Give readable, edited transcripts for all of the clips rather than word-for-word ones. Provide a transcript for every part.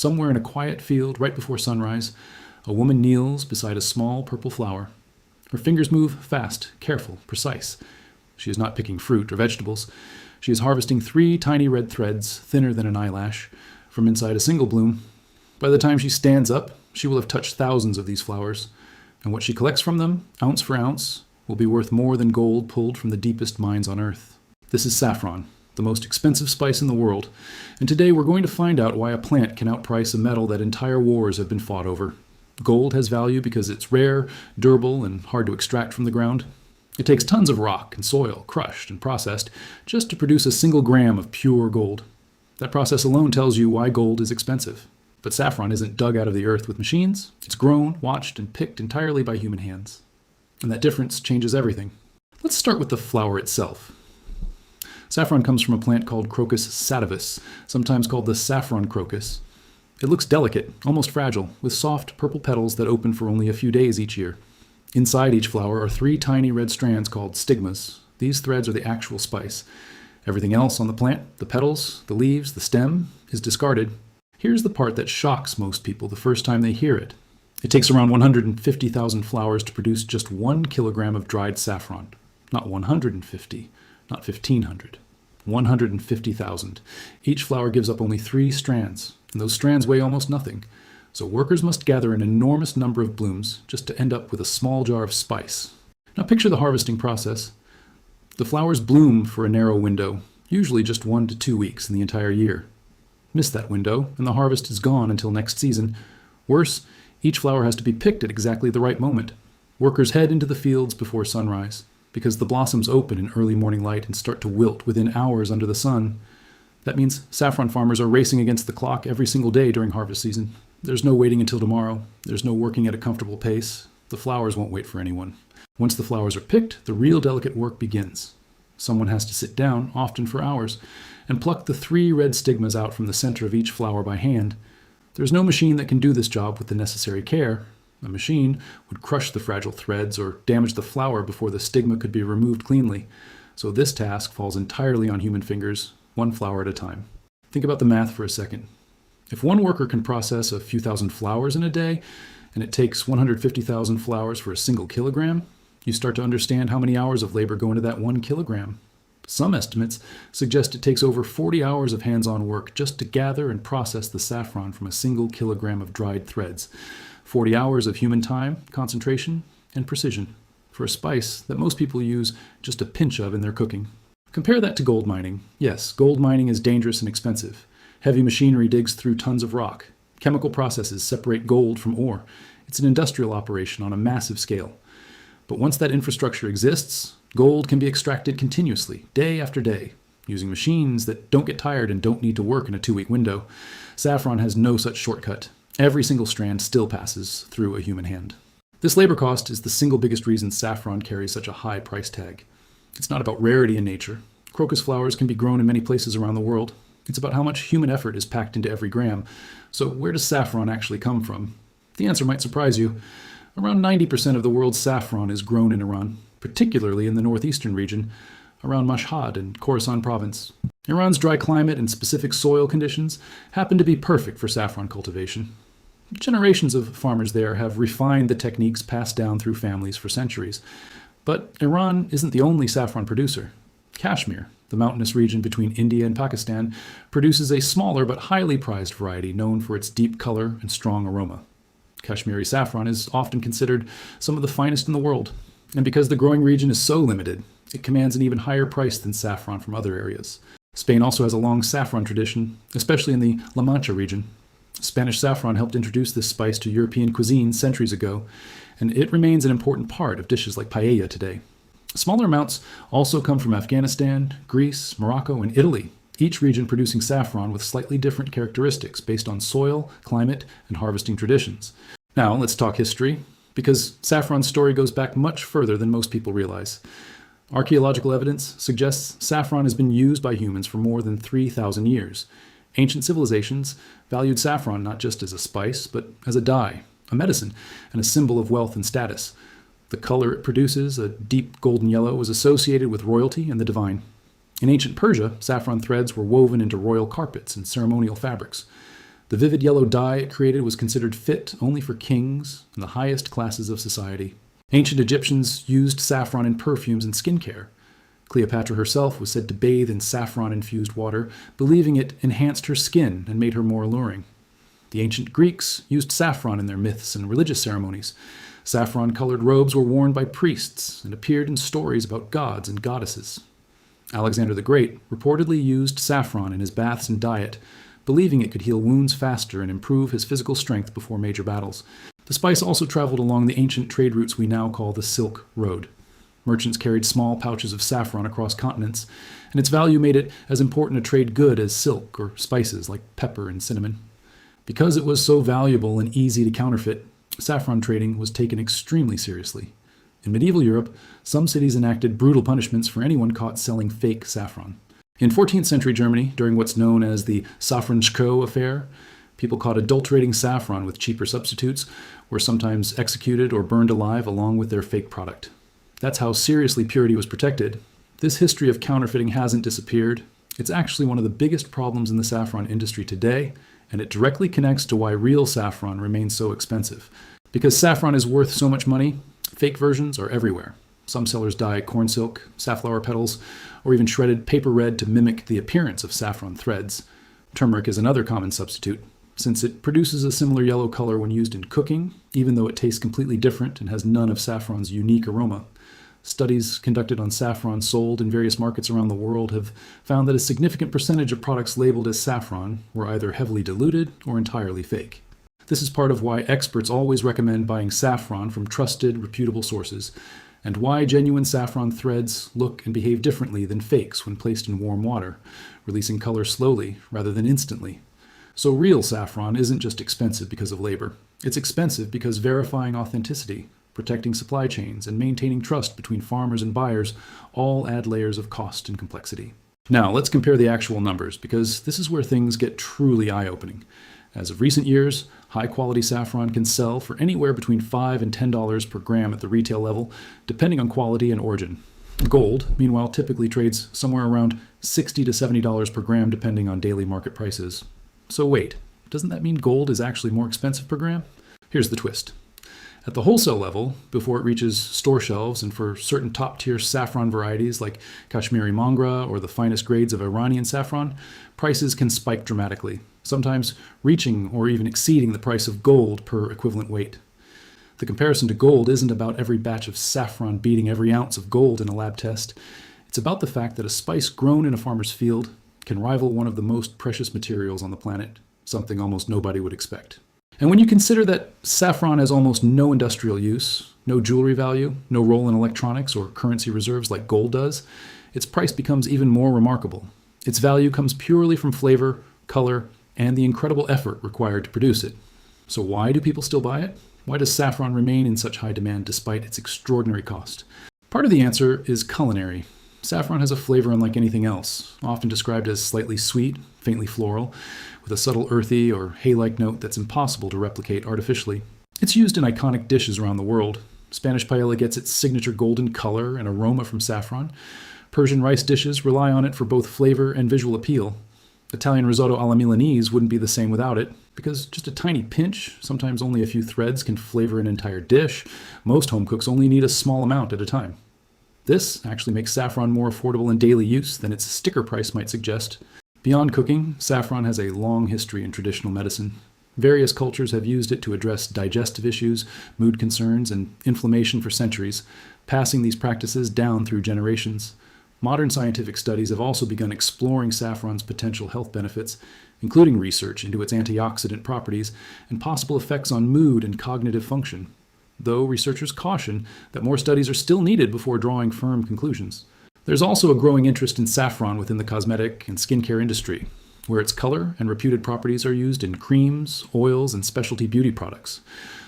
Somewhere in a quiet field right before sunrise, a woman kneels beside a small purple flower. Her fingers move fast, careful, precise. She is not picking fruit or vegetables. She is harvesting 3 tiny red threads, thinner than an eyelash, from inside a single bloom. By the time she stands up, she will have touched thousands of these flowers, and what she collects from them, ounce for ounce, will be worth more than gold pulled from the deepest mines on earth. This is saffron, the most expensive spice in the world, and today we're going to find out why a plant can outprice a metal that entire wars have been fought over. Gold has value because it's rare, durable, and hard to extract from the ground. It takes tons of rock and soil, crushed and processed, just to produce a single gram of pure gold. That process alone tells you why gold is expensive. But saffron isn't dug out of the earth with machines. It's grown, watched, and picked entirely by human hands. And that difference changes everything. Let's start with the flower itself. Saffron comes from a plant called Crocus sativus, sometimes called the saffron crocus. It looks delicate, almost fragile, with soft purple petals that open for only a few days each year. Inside each flower are 3 tiny red strands called stigmas. These threads are the actual spice. Everything else on the plant, the petals, the leaves, the stem, is discarded. Here's the part that shocks most people the first time they hear it. It takes around 150,000 flowers to produce just 1 kilogram of dried saffron. Not 150, not 1,500. 150,000. Each flower gives up only 3 strands, and those strands weigh almost nothing. So workers must gather an enormous number of blooms just to end up with a small jar of spice. Now picture the harvesting process. The flowers bloom for a narrow window, usually just 1 to 2 weeks in the entire year. Miss that window, and the harvest is gone until next season. Worse, each flower has to be picked at exactly the right moment. Workers head into the fields before sunrise, because the blossoms open in early morning light and start to wilt within hours under the sun. That means saffron farmers are racing against the clock every single day during harvest season. There's no waiting until tomorrow. There's no working at a comfortable pace. The flowers won't wait for anyone. Once the flowers are picked, the real delicate work begins. Someone has to sit down, often for hours, and pluck the 3 red stigmas out from the center of each flower by hand. There's no machine that can do this job with the necessary care. A machine would crush the fragile threads or damage the flower before the stigma could be removed cleanly. So this task falls entirely on human fingers, 1 flower at a time. Think about the math for a second. If one worker can process a few thousand flowers in a day, and it takes 150,000 flowers for a single kilogram, you start to understand how many hours of labor go into that 1 kilogram. Some estimates suggest it takes over 40 hours of hands-on work just to gather and process the saffron from a single kilogram of dried threads. 40 hours of human time, concentration, and precision for a spice that most people use just a pinch of in their cooking. Compare that to gold mining. Yes, gold mining is dangerous and expensive. Heavy machinery digs through tons of rock. Chemical processes separate gold from ore. It's an industrial operation on a massive scale. But once that infrastructure exists, gold can be extracted continuously, day after day, using machines that don't get tired and don't need to work in a 2-week window. Saffron has no such shortcut. Every single strand still passes through a human hand. This labor cost is the single biggest reason saffron carries such a high price tag. It's not about rarity in nature. Crocus flowers can be grown in many places around the world. It's about how much human effort is packed into every gram. So where does saffron actually come from? The answer might surprise you. Around 90% of the world's saffron is grown in Iran, particularly in the northeastern region, around Mashhad and Khorasan province. Iran's dry climate and specific soil conditions happen to be perfect for saffron cultivation. Generations of farmers there have refined the techniques passed down through families for centuries. But Iran isn't the only saffron producer. Kashmir, the mountainous region between India and Pakistan, produces a smaller but highly prized variety known for its deep color and strong aroma. Kashmiri saffron is often considered some of the finest in the world, and because the growing region is so limited, it commands an even higher price than saffron from other areas. Spain also has a long saffron tradition, especially in the La Mancha region. Spanish saffron helped introduce this spice to European cuisine centuries ago, and it remains an important part of dishes like paella today. Smaller amounts also come from Afghanistan, Greece, Morocco, and Italy, each region producing saffron with slightly different characteristics based on soil, climate, and harvesting traditions. Now, let's talk history, because saffron's story goes back much further than most people realize. Archaeological evidence suggests saffron has been used by humans for more than 3,000 years. Ancient civilizations valued saffron not just as a spice, but as a dye, a medicine, and a symbol of wealth and status. The color it produces, a deep golden yellow, was associated with royalty and the divine. In ancient Persia, saffron threads were woven into royal carpets and ceremonial fabrics. The vivid yellow dye it created was considered fit only for kings and the highest classes of society. Ancient Egyptians used saffron in perfumes and skincare. Cleopatra herself was said to bathe in saffron-infused water, believing it enhanced her skin and made her more alluring. The ancient Greeks used saffron in their myths and religious ceremonies. Saffron-colored robes were worn by priests and appeared in stories about gods and goddesses. Alexander the Great reportedly used saffron in his baths and diet, believing it could heal wounds faster and improve his physical strength before major battles. The spice also traveled along the ancient trade routes we now call the Silk Road. Merchants carried small pouches of saffron across continents, and its value made it as important a trade good as silk or spices like pepper and cinnamon. Because it was so valuable and easy to counterfeit, saffron trading was taken extremely seriously. In medieval Europe, some cities enacted brutal punishments for anyone caught selling fake saffron. In 14th century Germany, during what's known as the Saffron affair, people caught adulterating saffron with cheaper substitutes were sometimes executed or burned alive along with their fake product. That's how seriously purity was protected. This history of counterfeiting hasn't disappeared. It's actually one of the biggest problems in the saffron industry today, and it directly connects to why real saffron remains so expensive. Because saffron is worth so much money, fake versions are everywhere. Some sellers dye corn silk, safflower petals, or even shredded paper red to mimic the appearance of saffron threads. Turmeric is another common substitute, since it produces a similar yellow color when used in cooking, even though it tastes completely different and has none of saffron's unique aroma. Studies conducted on saffron sold in various markets around the world have found that a significant percentage of products labeled as saffron were either heavily diluted or entirely fake. This is part of why experts always recommend buying saffron from trusted, reputable sources, and why genuine saffron threads look and behave differently than fakes when placed in warm water, releasing color slowly rather than instantly. So real saffron isn't just expensive because of labor. It's expensive because verifying authenticity, protecting supply chains, and maintaining trust between farmers and buyers all add layers of cost and complexity. Now, let's compare the actual numbers, because this is where things get truly eye-opening. As of recent years, high-quality saffron can sell for anywhere between $5 and $10 per gram at the retail level, depending on quality and origin. Gold, meanwhile, typically trades somewhere around $60 to $70 per gram, depending on daily market prices. So wait, doesn't that mean gold is actually more expensive per gram? Here's the twist. At the wholesale level, before it reaches store shelves, and for certain top-tier saffron varieties like Kashmiri Mangra or the finest grades of Iranian saffron, prices can spike dramatically, sometimes reaching or even exceeding the price of gold per equivalent weight. The comparison to gold isn't about every batch of saffron beating every ounce of gold in a lab test. It's about the fact that a spice grown in a farmer's field can rival one of the most precious materials on the planet, something almost nobody would expect. And when you consider that saffron has almost no industrial use, no jewelry value, no role in electronics or currency reserves like gold does, its price becomes even more remarkable. Its value comes purely from flavor, color, and the incredible effort required to produce it. So why do people still buy it? Why does saffron remain in such high demand despite its extraordinary cost? Part of the answer is culinary. Saffron has a flavor unlike anything else, often described as slightly sweet, faintly floral, with a subtle earthy or hay-like note that's impossible to replicate artificially. It's used in iconic dishes around the world. Spanish paella gets its signature golden color and aroma from saffron. Persian rice dishes rely on it for both flavor and visual appeal. Italian risotto alla Milanese wouldn't be the same without it, because just a tiny pinch, sometimes only a few threads, can flavor an entire dish. Most home cooks only need a small amount at a time. This actually makes saffron more affordable in daily use than its sticker price might suggest. Beyond cooking, saffron has a long history in traditional medicine. Various cultures have used it to address digestive issues, mood concerns, and inflammation for centuries, passing these practices down through generations. Modern scientific studies have also begun exploring saffron's potential health benefits, including research into its antioxidant properties and possible effects on mood and cognitive function, though researchers caution that more studies are still needed before drawing firm conclusions. There's also a growing interest in saffron within the cosmetic and skincare industry, where its color and reputed properties are used in creams, oils, and specialty beauty products.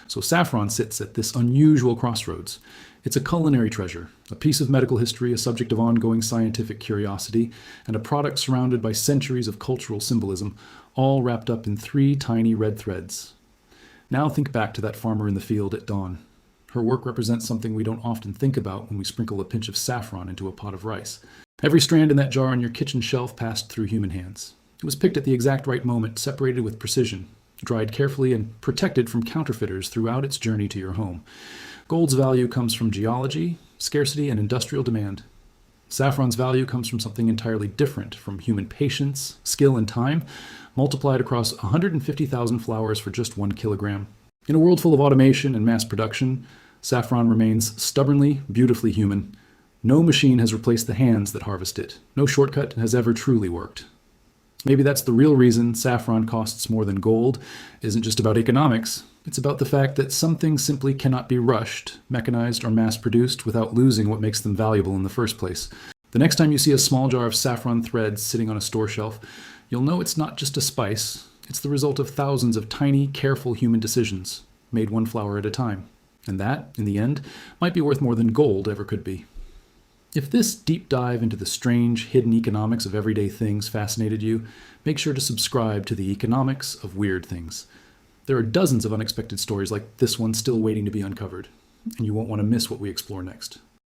So saffron sits at this unusual crossroads. It's a culinary treasure, a piece of medical history, a subject of ongoing scientific curiosity, and a product surrounded by centuries of cultural symbolism, all wrapped up in 3 tiny red threads. Now think back to that farmer in the field at dawn. Her work represents something we don't often think about when we sprinkle a pinch of saffron into a pot of rice. Every strand in that jar on your kitchen shelf passed through human hands. It was picked at the exact right moment, separated with precision, dried carefully, and protected from counterfeiters throughout its journey to your home. Gold's value comes from geology, scarcity, and industrial demand. Saffron's value comes from something entirely different, from human patience, skill, and time, multiplied across 150,000 flowers for just 1 kilogram. In a world full of automation and mass production, saffron remains stubbornly, beautifully human. No machine has replaced the hands that harvest it. No shortcut has ever truly worked. Maybe that's the real reason saffron costs more than gold. It isn't just about economics. It's about the fact that some things simply cannot be rushed, mechanized, or mass-produced without losing what makes them valuable in the first place. The next time you see a small jar of saffron threads sitting on a store shelf, you'll know it's not just a spice. It's the result of thousands of tiny, careful human decisions, made one flower at a time. And that, in the end, might be worth more than gold ever could be. If this deep dive into the strange, hidden economics of everyday things fascinated you, make sure to subscribe to the Economics of Weird Things. There are dozens of unexpected stories like this one still waiting to be uncovered, and you won't want to miss what we explore next.